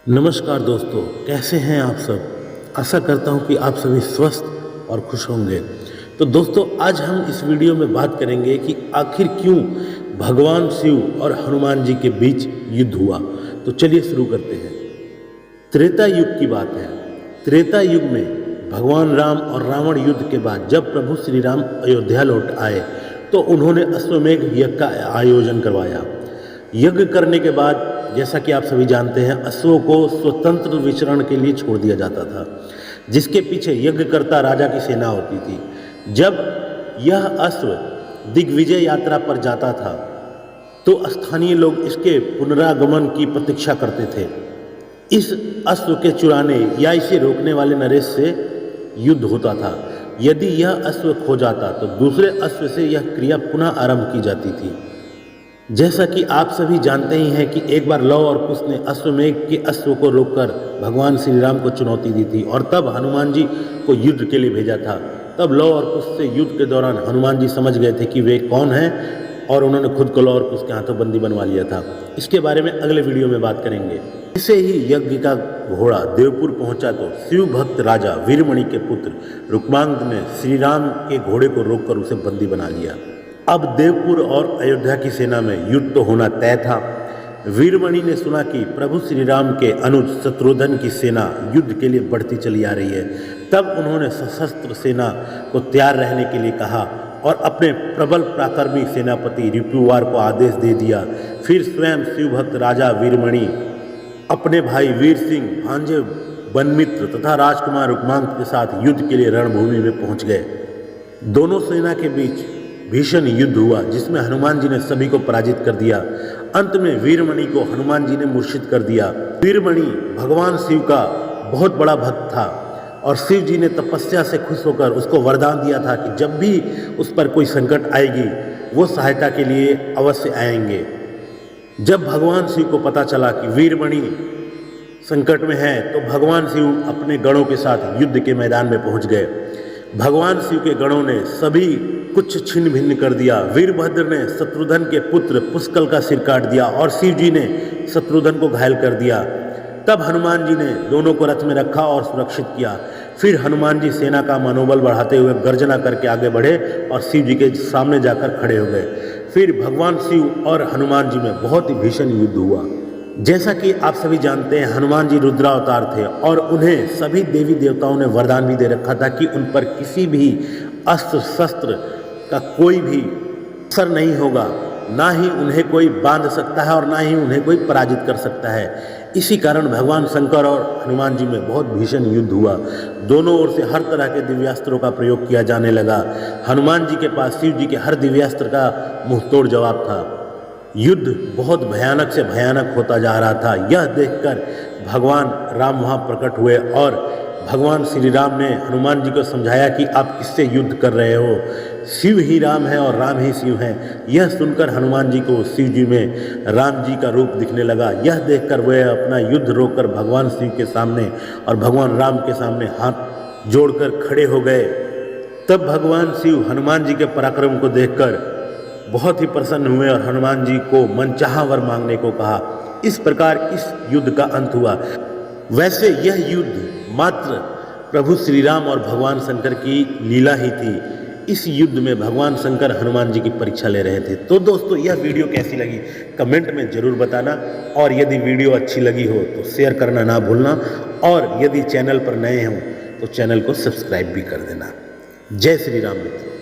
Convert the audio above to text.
नमस्कार दोस्तों, कैसे हैं आप सब। आशा करता हूं कि आप सभी स्वस्थ और खुश होंगे। तो दोस्तों, आज हम इस वीडियो में बात करेंगे कि आखिर क्यों भगवान शिव और हनुमान जी के बीच युद्ध हुआ। तो चलिए शुरू करते हैं। त्रेता युग की बात है। त्रेता युग में भगवान राम और रावण युद्ध के बाद जब प्रभु श्री राम अयोध्या लौट आए तो उन्होंने अश्वमेध यज्ञ का आयोजन करवाया। यज्ञ करने के बाद, जैसा कि आप सभी जानते हैं, अश्वों को स्वतंत्र विचरण के लिए छोड़ दिया जाता था, जिसके पीछे यज्ञकर्ता राजा की सेना होती थी। जब यह अश्व दिग्विजय यात्रा पर जाता था तो स्थानीय लोग इसके पुनरागमन की प्रतीक्षा करते थे। इस अश्व के चुराने या इसे रोकने वाले नरेश से युद्ध होता था। यदि यह अश्व खो जाता तो दूसरे अश्व से यह क्रिया पुनः आरंभ की जाती थी। जैसा कि आप सभी जानते ही हैं कि एक बार लव और कुश ने अश्वमेध के अश्व को रोककर भगवान श्री राम को चुनौती दी थी और तब हनुमान जी को युद्ध के लिए भेजा था। तब लव और कुश से युद्ध के दौरान हनुमान जी समझ गए थे कि वे कौन हैं और उन्होंने खुद को लव और कुश के हाथों बंदी बनवा लिया था। इसके बारे में अगले वीडियो में बात करेंगे। इसे ही यज्ञ का घोड़ा देवपुर पहुंचा तो शिव भक्त राजा वीरमणि के पुत्र रुक्मांग ने श्री राम के घोड़े को रोककर उसे बंदी बना लिया। अब देवपुर और अयोध्या की सेना में युद्ध तो होना तय था। वीरमणि ने सुना कि प्रभु श्री राम के अनुज शत्रुघ्न की सेना युद्ध के लिए बढ़ती चली आ रही है। तब उन्होंने सशस्त्र सेना को तैयार रहने के लिए कहा और अपने प्रबल पराक्रमी सेनापति रिपुवार को आदेश दे दिया। फिर स्वयं शिवभक्त राजा वीरमणि अपने भाई वीर सिंह, भांजे बनमित्र तथा राजकुमार रुक्मांग के साथ युद्ध के लिए रणभूमि में पहुंच गए। दोनों सेना के बीच भीषण युद्ध हुआ जिसमें हनुमान जी ने सभी को पराजित कर दिया। अंत में वीरमणि को हनुमान जी ने मूर्छित कर दिया। वीरमणि भगवान शिव का बहुत बड़ा भक्त था और शिव जी ने तपस्या से खुश होकर उसको वरदान दिया था कि जब भी उस पर कोई संकट आएगी वो सहायता के लिए अवश्य आएंगे। जब भगवान शिव को पता चला कि वीरमणि संकट में है तो भगवान शिव अपने गणों के साथ युद्ध के मैदान में पहुंच गए। भगवान शिव के गणों ने सभी कुछ छिन्न भिन्न कर दिया। वीरभद्र ने शत्रुघ्न के पुत्र पुष्कल का सिर काट दिया और शिव जी ने शत्रुघ्न को घायल कर दिया। तब हनुमान जी ने दोनों को रथ में रखा और सुरक्षित किया। फिर हनुमान जी सेना का मनोबल बढ़ाते हुए गर्जना करके आगे बढ़े और शिव जी के सामने जाकर खड़े हो गए। फिर भगवान शिव और हनुमान जी में बहुत ही भीषण युद्ध हुआ। जैसा कि आप सभी जानते हैं, हनुमान जी रुद्रावतार थे और उन्हें सभी देवी देवताओं ने वरदान भी दे रखा था कि उन पर किसी भी अस्त्र शस्त्र का कोई भी असर नहीं होगा, ना ही उन्हें कोई बांध सकता है और ना ही उन्हें कोई पराजित कर सकता है। इसी कारण भगवान शंकर और हनुमान जी में बहुत भीषण युद्ध हुआ। दोनों ओर से हर तरह के दिव्यास्त्रों का प्रयोग किया जाने लगा। हनुमान जी के पास शिव जी के हर दिव्यास्त्र का मुंहतोड़ जवाब था। युद्ध बहुत भयानक से भयानक होता जा रहा था। यह देखकर भगवान राम वहाँ प्रकट हुए और भगवान श्री राम ने हनुमान जी को समझाया कि आप किससे युद्ध कर रहे हो, शिव ही राम है और राम ही शिव हैं। यह सुनकर हनुमान जी को शिव जी में राम जी का रूप दिखने लगा। यह देखकर वे अपना युद्ध रोककर भगवान शिव के सामने और भगवान राम के सामने हाथ जोड़कर खड़े हो गए। तब भगवान शिव हनुमान जी के पराक्रम को देखकर बहुत ही प्रसन्न हुए और हनुमान जी को मनचाहा वर मांगने को कहा। इस प्रकार इस युद्ध का अंत हुआ। वैसे यह युद्ध मात्र प्रभु श्री राम और भगवान शंकर की लीला ही थी। इस युद्ध में भगवान शंकर हनुमान जी की परीक्षा ले रहे थे। तो दोस्तों, यह वीडियो कैसी लगी कमेंट में ज़रूर बताना और यदि वीडियो अच्छी लगी हो तो शेयर करना ना भूलना और यदि चैनल पर नए हों तो चैनल को सब्सक्राइब भी कर देना। जय श्री राम मित्रों।